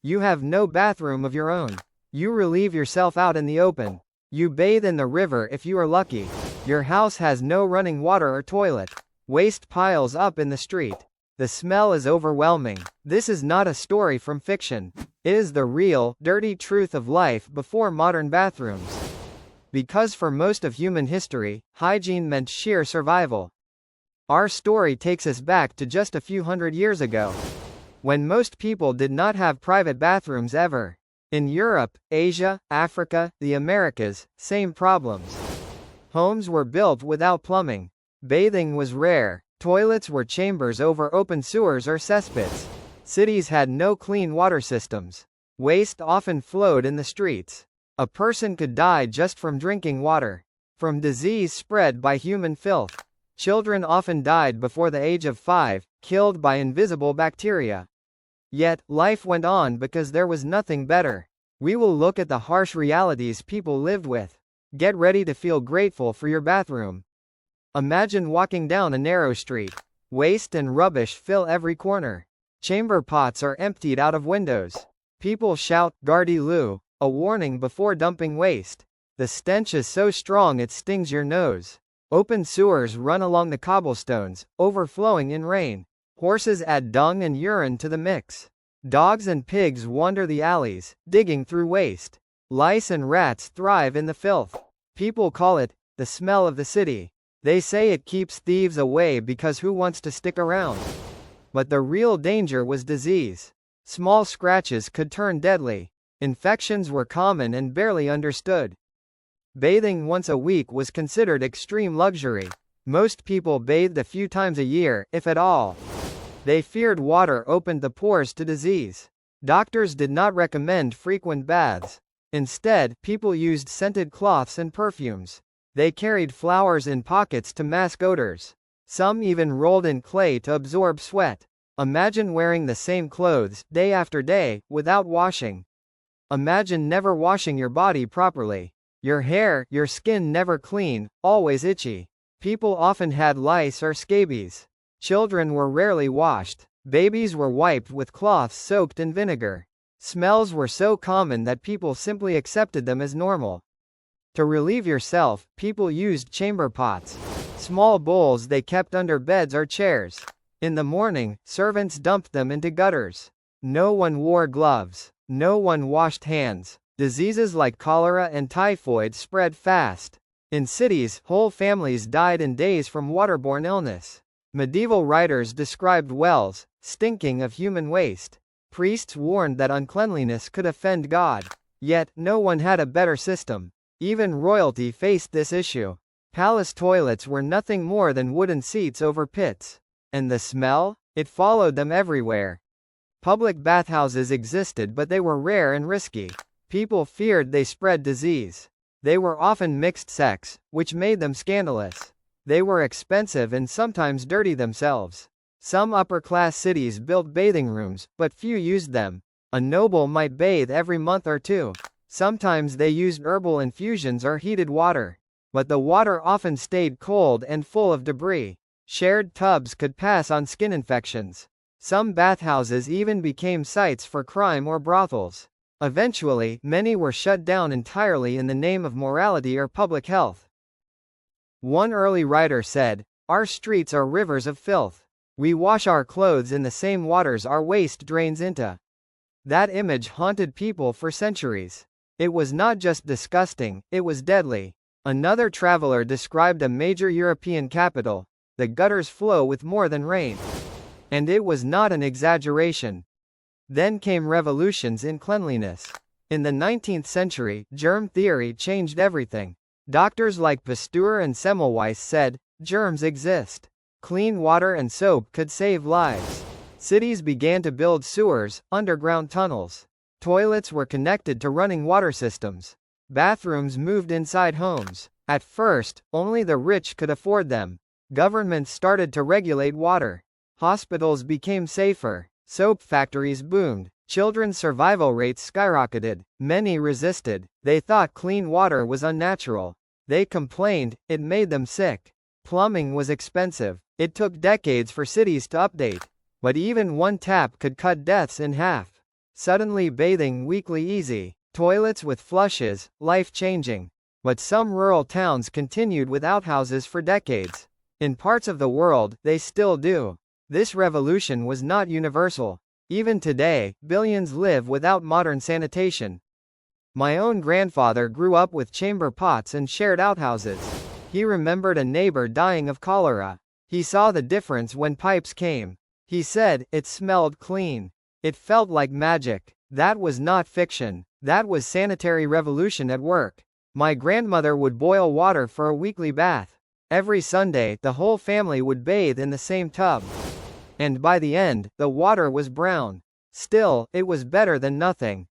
You have no bathroom of your own. You relieve yourself out in the open. You bathe in the river if you are lucky. Your house has no running water or toilet. Waste piles up in the street. The smell is overwhelming. This is not a story from fiction. It is the real, dirty truth of life before modern bathrooms. Because for most of human history, hygiene meant sheer survival. Our story takes us back to just a few hundred years ago, when most people did not have private bathrooms ever. In Europe, Asia, Africa, the Americas, same problems. Homes were built without plumbing. Bathing was rare. Toilets were chambers over open sewers or cesspits. Cities had no clean water systems. Waste often flowed in the streets. A person could die just from drinking water, from disease spread by human filth. Children often died before the age of 5, killed by invisible bacteria. Yet, life went on because there was nothing better. We will look at the harsh realities people lived with. Get ready to feel grateful for your bathroom. Imagine walking down a narrow street. Waste and rubbish fill every corner. Chamber pots are emptied out of windows. People shout, "Gardez-vous," a warning before dumping waste. The stench is so strong it stings your nose. Open sewers run along the cobblestones, overflowing in rain. Horses add dung and urine to the mix. Dogs and pigs wander the alleys, digging through waste. Lice and rats thrive in the filth. People call it the smell of the city. They say it keeps thieves away because who wants to stick around? But the real danger was disease. Small scratches could turn deadly. Infections were common and barely understood. Bathing once a week was considered extreme luxury. Most people bathed a few times a year, if at all. They feared water opened the pores to disease. Doctors did not recommend frequent baths. Instead, people used scented cloths and perfumes. They carried flowers in pockets to mask odors. Some even rolled in clay to absorb sweat. Imagine wearing the same clothes, day after day, without washing. Imagine never washing your body properly. Your hair, your skin never clean, always itchy. People often had lice or scabies. Children were rarely washed. Babies were wiped with cloths soaked in vinegar. Smells were so common that people simply accepted them as normal. To relieve yourself, people used chamber pots. Small bowls they kept under beds or chairs. In the morning, servants dumped them into gutters. No one wore gloves. No one washed hands. Diseases like cholera and typhoid spread fast. In cities, whole families died in days from waterborne illness. Medieval writers described wells, stinking of human waste. Priests warned that uncleanliness could offend God. Yet, no one had a better system. Even royalty faced this issue. Palace toilets were nothing more than wooden seats over pits. And the smell? It followed them everywhere. Public bathhouses existed, but they were rare and risky. People feared they spread disease. They were often mixed sex, which made them scandalous. They were expensive and sometimes dirty themselves. Some upper-class cities built bathing rooms, but few used them. A noble might bathe every month or two. Sometimes they used herbal infusions or heated water. But the water often stayed cold and full of debris. Shared tubs could pass on skin infections. Some bathhouses even became sites for crime or brothels. Eventually, many were shut down entirely in the name of morality or public health. One early writer said, "Our streets are rivers of filth. We wash our clothes in the same waters our waste drains into." That image haunted people for centuries. It was not just disgusting, it was deadly. Another traveler described a major European capital. The gutters flow with more than rain. And it was not an exaggeration. Then came revolutions in cleanliness. In the 19th century, germ theory changed everything. Doctors like Pasteur and Semmelweis said, germs exist. Clean water and soap could save lives. Cities began to build sewers, underground tunnels. Toilets were connected to running water systems. Bathrooms moved inside homes. At first, only the rich could afford them. Governments started to regulate water. Hospitals became safer. Soap factories boomed. Children's survival rates skyrocketed. Many resisted. They thought clean water was unnatural. They complained, it made them sick. Plumbing was expensive. It took decades for cities to update. But even one tap could cut deaths in half. Suddenly bathing weekly easy. Toilets with flushes, life-changing. But some rural towns continued with outhouses for decades. In parts of the world, they still do. This revolution was not universal. Even today, billions live without modern sanitation. My own grandfather grew up with chamber pots and shared outhouses. He remembered a neighbor dying of cholera. He saw the difference when pipes came. He said, it smelled clean. It felt like magic. That was not fiction. That was sanitary revolution at work. My grandmother would boil water for a weekly bath. Every Sunday, the whole family would bathe in the same tub. And by the end, the water was brown. Still, it was better than nothing.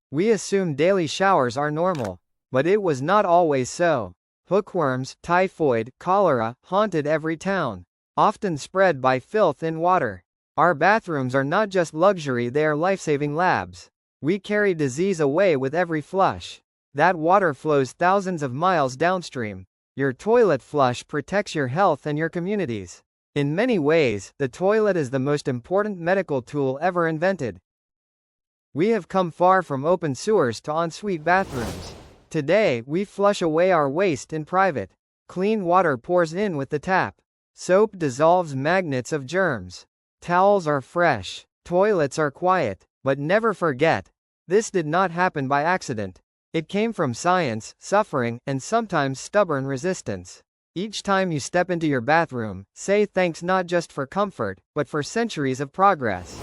We assume daily showers are normal. But it was not always so. Hookworms, typhoid, cholera, haunted every town. Often spread by filth in water. Our bathrooms are not just luxury, they are life-saving labs. We carry disease away with every flush. That water flows thousands of miles downstream. Your toilet flush protects your health and your communities. In many ways, the toilet is the most important medical tool ever invented. We have come far from open sewers to ensuite bathrooms. Today, we flush away our waste in private. Clean water pours in with the tap. Soap dissolves magnets of germs. Towels are fresh. Toilets are quiet. But never forget, this did not happen by accident. It came from science, suffering, and sometimes stubborn resistance. Each time you step into your bathroom, say thanks not just for comfort, but for centuries of progress.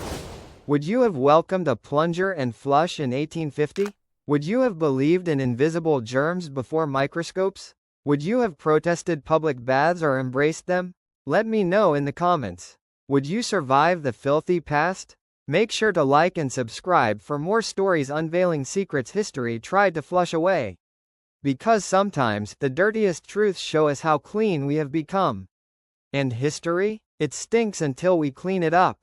Would you have welcomed a plunger and flush in 1850? Would you have believed in invisible germs before microscopes? Would you have protested public baths or embraced them? Let me know in the comments. Would you survive the filthy past? Make sure to like and subscribe for more stories unveiling secrets history tried to flush away. Because sometimes, the dirtiest truths show us how clean we have become. And history? It stinks until we clean it up.